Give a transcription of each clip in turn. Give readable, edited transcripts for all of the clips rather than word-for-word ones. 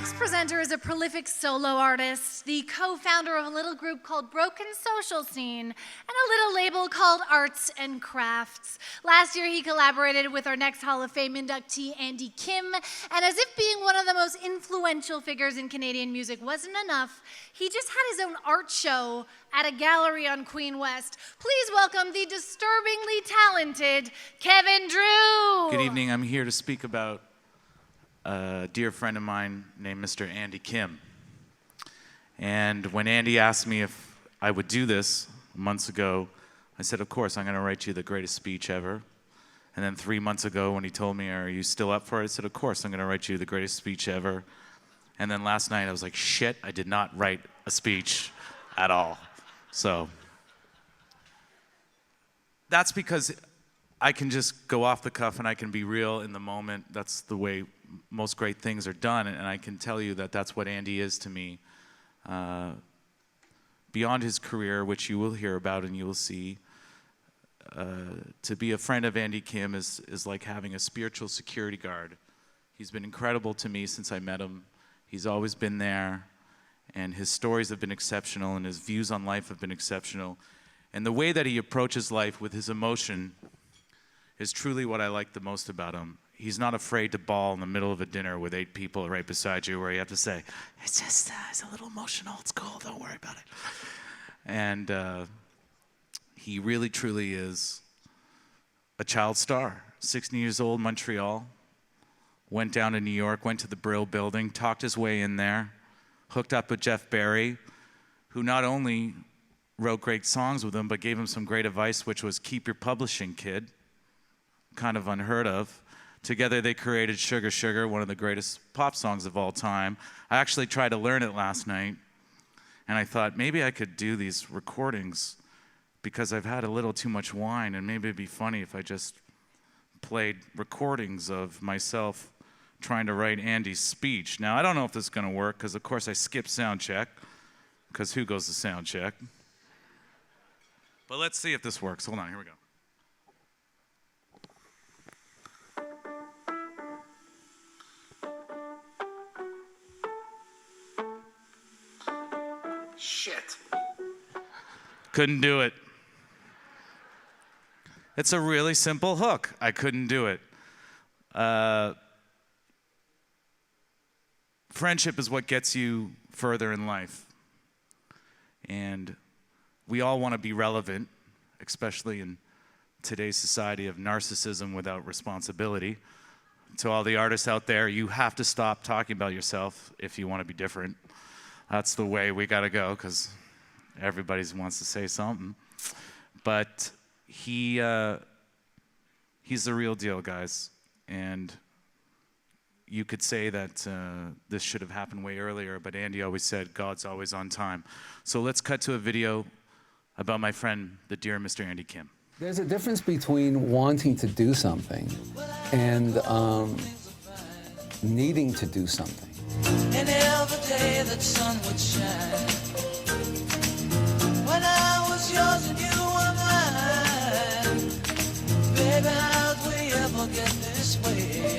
next presenter is a prolific solo artist, the co-founder of a little group called Broken Social Scene, and a little label called Arts and Crafts. Last year, he collaborated with our next Hall of Fame inductee, Andy Kim, and as if being one of the most influential figures in Canadian music wasn't enough, he just had his own art show at a gallery on Queen West. Please welcome the disturbingly talented Kevin Drew. Good evening. I'm here to speak about a dear friend of mine named Mr. Andy Kim. And when Andy asked me if I would do this months ago, I said, of course, I'm going to write you the greatest speech ever. And then 3 months ago when he told me, are you still up for it? I said, of course, I'm going to write you the greatest speech ever. And then last night I was like, shit, I did not write a speech at all. So that's because I can just go off the cuff and I can be real in the moment. That's the way most great things are done, and I can tell you that that's what Andy is to me. Beyond his career, which you will hear about and you will see, to be a friend of Andy Kim is like having a spiritual security guard. He's been incredible to me since I met him. He's always been there, and his stories have been exceptional, and his views on life have been exceptional. And the way that he approaches life with his emotion is truly what I like the most about him. He's not afraid to bawl in the middle of a dinner with 8 people right beside you where you have to say, it's just, it's a little emotional, it's cool, don't worry about it. And he really, truly is a child star. 16 years old, Montreal, went down to New York, went to the Brill building, talked his way in there, hooked up with Jeff Barry, who not only wrote great songs with him, but gave him some great advice, which was keep your publishing, kid. Kind of unheard of. Together they created Sugar Sugar, one of the greatest pop songs of all time. I actually tried to learn it last night, and I thought maybe I could do these recordings because I've had a little too much wine, and maybe it'd be funny if I just played recordings of myself trying to write Andy's speech. Now, I don't know if this is going to work because, of course, I skipped sound check because who goes to sound check? But let's see if this works. Hold on, here we go. Shit. Couldn't do it. It's a really simple hook. I couldn't do it. Friendship is what gets you further in life. And we all want to be relevant, especially in today's society of narcissism without responsibility. To all the artists out there, you have to stop talking about yourself if you want to be different. That's the way we gotta go, because everybody wants to say something. But he's the real deal, guys. And you could say that this should have happened way earlier, but Andy always said, God's always on time. So let's cut to a video about my friend, the dear Mr. Andy Kim. There's a difference between wanting to do something and needing to do something. And every day that sun would shine. When I was yours and you were mine. Baby, how'd we ever get this way?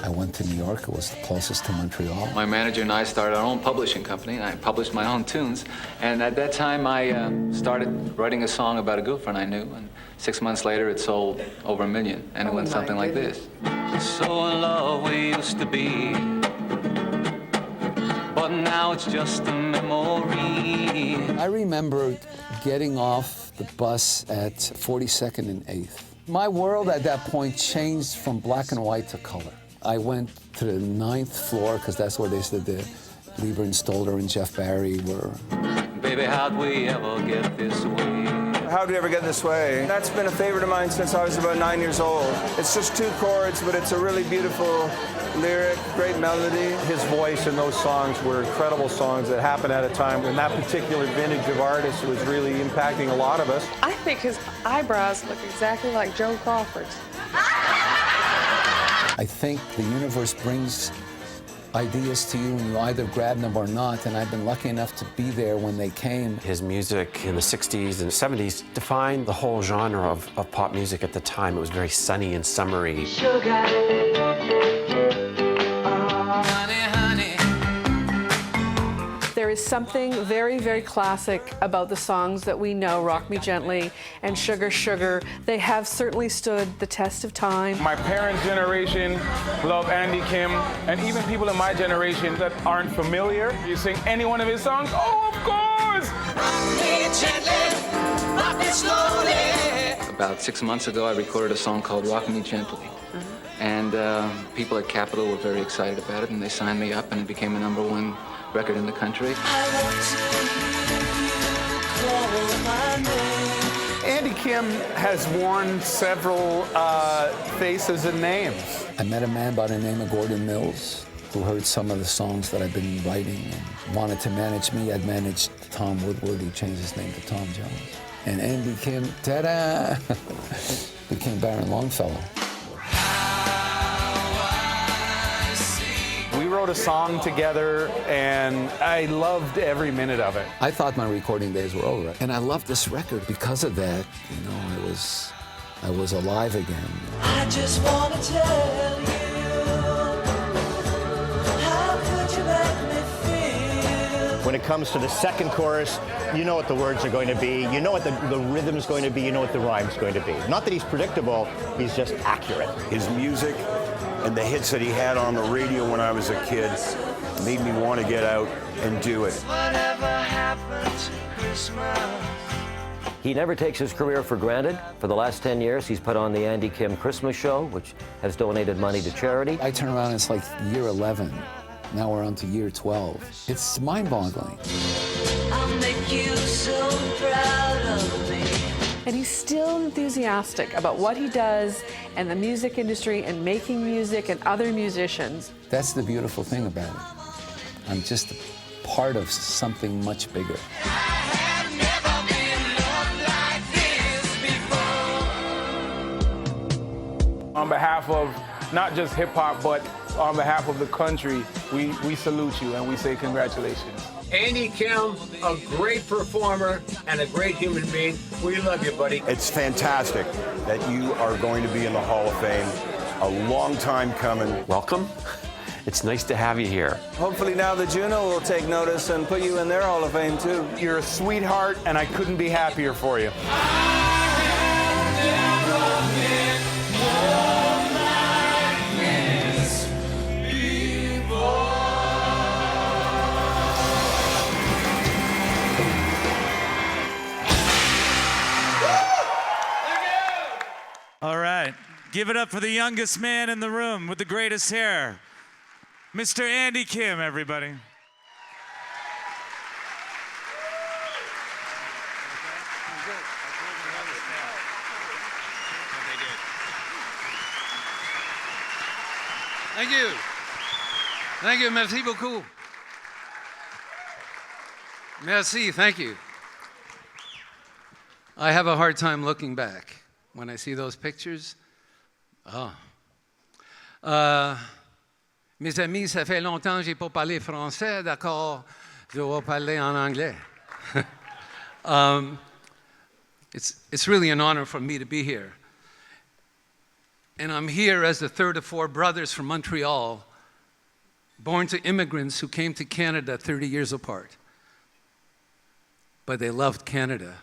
I went to New York. It was the closest to Montreal. My manager and I started our own publishing company, and I published my own tunes. And at that time, I started writing a song about a girlfriend I knew. And 6 months later, it sold over 1 million. And it went something like this. So in love we used to be. But now it's just a memory. I remember getting off the bus at 42nd and 8th. My world at that point changed from black and white to color. I went to the 9th floor, because that's where they said the Lieber and Stoller and Jeff Barry were. Baby, how'd we ever get this way? How'd we ever get this way? That's been a favorite of mine since I was about 9 years old. It's just 2 chords, but it's a really beautiful lyric, great melody. His voice in those songs were incredible songs that happened at a time when that particular vintage of artists was really impacting a lot of us. I think his eyebrows look exactly like Joan Crawford's. I think the universe brings ideas to you and you either grab them or not, and I've been lucky enough to be there when they came. His music in the 60s and 70s defined the whole genre of pop music at the time. It was very sunny and summery. Sugar. Honey, honey. is something very, very classic about the songs that we know, Rock Me Gently and Sugar Sugar. They have certainly stood the test of time. My parents' generation love Andy Kim, and even people in my generation that aren't familiar, you sing any one of his songs, oh, of course! Rock me gently, rock me slowly. About 6 months ago, I recorded a song called Rock Me Gently. And people at Capitol were very excited about it, and they signed me up, and it became a #1 record in the country. Andy Kim has worn several faces and names. I met a man by the name of Gordon Mills who heard some of the songs that I've been writing and wanted to manage me. I'd managed Tom Woodward, who changed his name to Tom Jones. And Andy Kim, ta-da, became Baron Longfellow. We wrote a song together, and I loved every minute of it. I thought my recording days were over, and I loved this record because of that. You know, I was alive again. I just want to tell you, how could you make me feel? When it comes to the second chorus, you know what the words are going to be, you know what the rhythm's going to be, you know what the rhyme's going to be. Not that he's predictable, he's just accurate. His music and the hits that he had on the radio when I was a kid made me want to get out and do it. Whatever happened to Christmas? He never takes his career for granted. For the last 10 years, he's put on the Andy Kim Christmas Show, which has donated money to charity. I turn around and it's like year 11. Now we're on to year 12. It's mind-boggling. I'll make you so proud of me. And he's still enthusiastic about what he does and the music industry and making music and other musicians. That's the beautiful thing about it. I'm just a part of something much bigger. On behalf of not just hip-hop, but on behalf of the country, we salute you and we say congratulations. Andy Kim, a great performer and a great human being. We love you, buddy. It's fantastic that you are going to be in the Hall of Fame. A long time coming. Welcome. It's nice to have you here. Hopefully now the Juno will take notice and put you in their Hall of Fame too. You're a sweetheart, and I couldn't be happier for you. All right, give it up for the youngest man in the room with the greatest hair, Mr. Andy Kim, everybody. Thank you. Thank you. Merci beaucoup. Merci. Thank you. I have a hard time looking back when I see those pictures. Mes amis, ça fait longtemps que j'ai pas parlé français, d'accord? Je vais parler en anglais. It's really an honor for me to be here. And I'm here as the third of 4 brothers from Montreal, born to immigrants who came to Canada 30 years apart. But they loved Canada,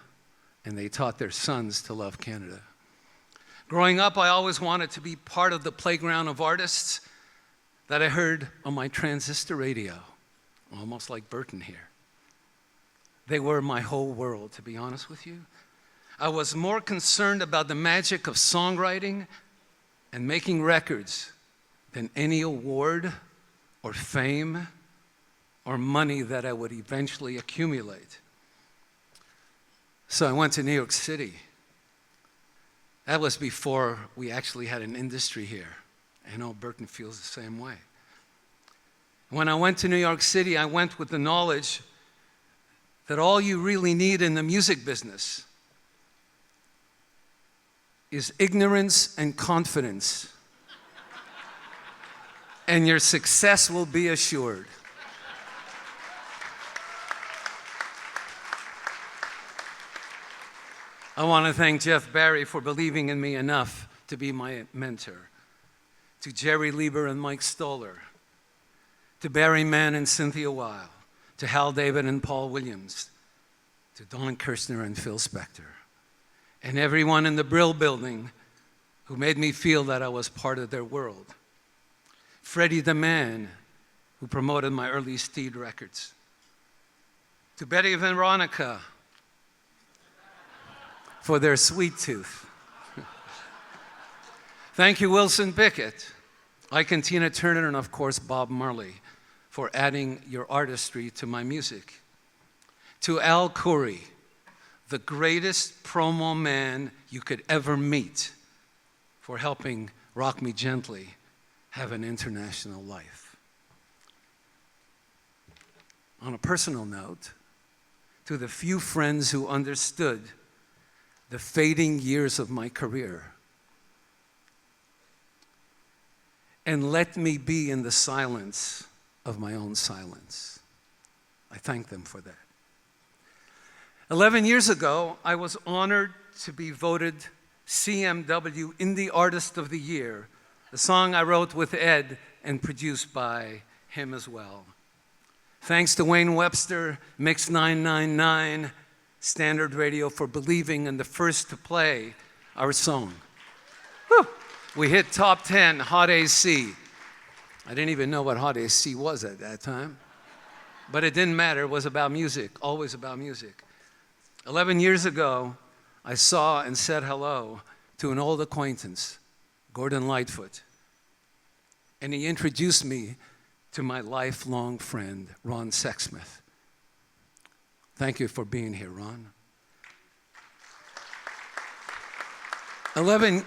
and they taught their sons to love Canada. Growing up, I always wanted to be part of the playground of artists that I heard on my transistor radio, almost like Burton here. They were my whole world, to be honest with you. I was more concerned about the magic of songwriting and making records than any award or fame or money that I would eventually accumulate. So I went to New York City. That was before we actually had an industry here. I know Burton feels the same way. When I went to New York City, I went with the knowledge that all you really need in the music business is ignorance and confidence, and your success will be assured. I want to thank Jeff Barry for believing in me enough to be my mentor, to Jerry Lieber and Mike Stoller, to Barry Mann and Cynthia Weil, to Hal David and Paul Williams, to Don Kirshner and Phil Spector, and everyone in the Brill Building who made me feel that I was part of their world. Freddie the Man, who promoted my early Steed records. To Betty and Veronica for their sweet tooth. Thank you, Wilson Pickett, Ike and Tina Turner, and of course, Bob Marley, for adding your artistry to my music. To Al Khoury, the greatest promo man you could ever meet, for helping Rock Me Gently have an international life. On a personal note, to the few friends who understood the fading years of my career and let me be in the silence of my own silence, I thank them for that. 11 years ago, I was honored to be voted CMW Indie Artist of the Year, the song I wrote with Ed and produced by him as well. Thanks to Wayne Webster, Mix 999, Standard Radio for believing and the first to play our song. Whew. We hit top 10, Hot AC. I didn't even know what Hot AC was at that time, but it didn't matter. It was about music, always about music. 11 years ago, I saw and said hello to an old acquaintance, Gordon Lightfoot, and he introduced me to my lifelong friend, Ron Sexsmith. Thank you for being here, Ron. 11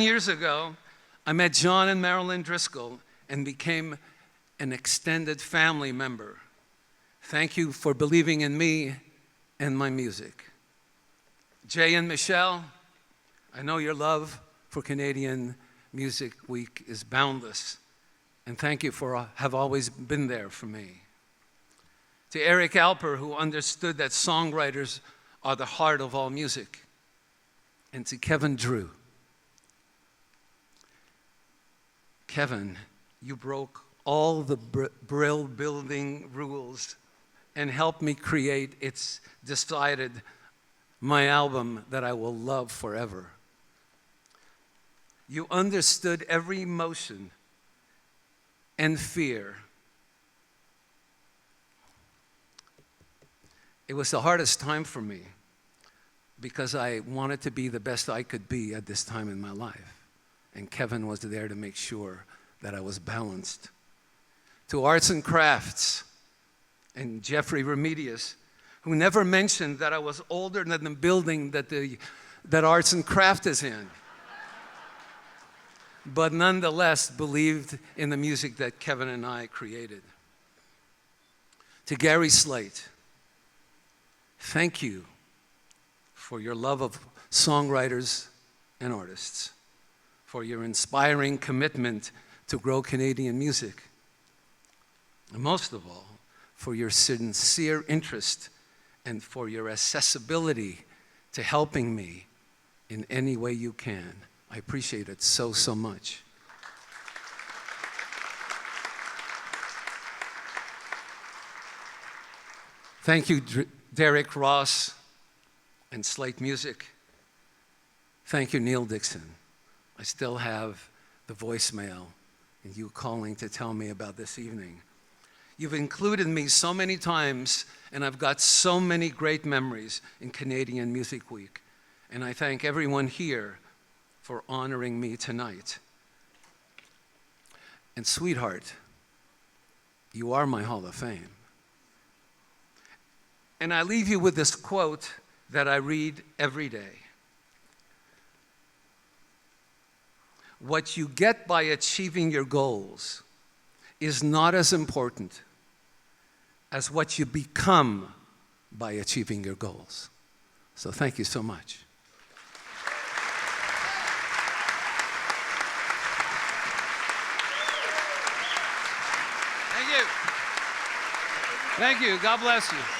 years ago, I met John and Marilyn Driscoll and became an extended family member. Thank you for believing in me and my music. Jay and Michelle, I know your love for Canadian Music Week is boundless, and thank you for have always been there for me. To Eric Alper, who understood that songwriters are the heart of all music, and to Kevin Drew. Kevin, you broke all the Brill Building rules and helped me create It's Decided, my album that I will love forever. You understood every emotion and fear. It was the hardest time for me because I wanted to be the best I could be at this time in my life. And Kevin was there to make sure that I was balanced. To Arts and Crafts and Jeffrey Remedios, who never mentioned that I was older than the building that Arts and Craft is in, but nonetheless believed in the music that Kevin and I created. To Gary Slate, thank you for your love of songwriters and artists, for your inspiring commitment to grow Canadian music, and most of all, for your sincere interest and for your accessibility to helping me in any way you can. I appreciate it so, so much. Thank you, Derek Ross and Slate Music. Thank you, Neil Dixon. I still have the voicemail and you calling to tell me about this evening. You've included me so many times, and I've got so many great memories in Canadian Music Week. And I thank everyone here for honoring me tonight. And sweetheart, you are my Hall of Fame. And I leave you with this quote that I read every day. What you get by achieving your goals is not as important as what you become by achieving your goals. So thank you so much. Thank you. Thank you. God bless you.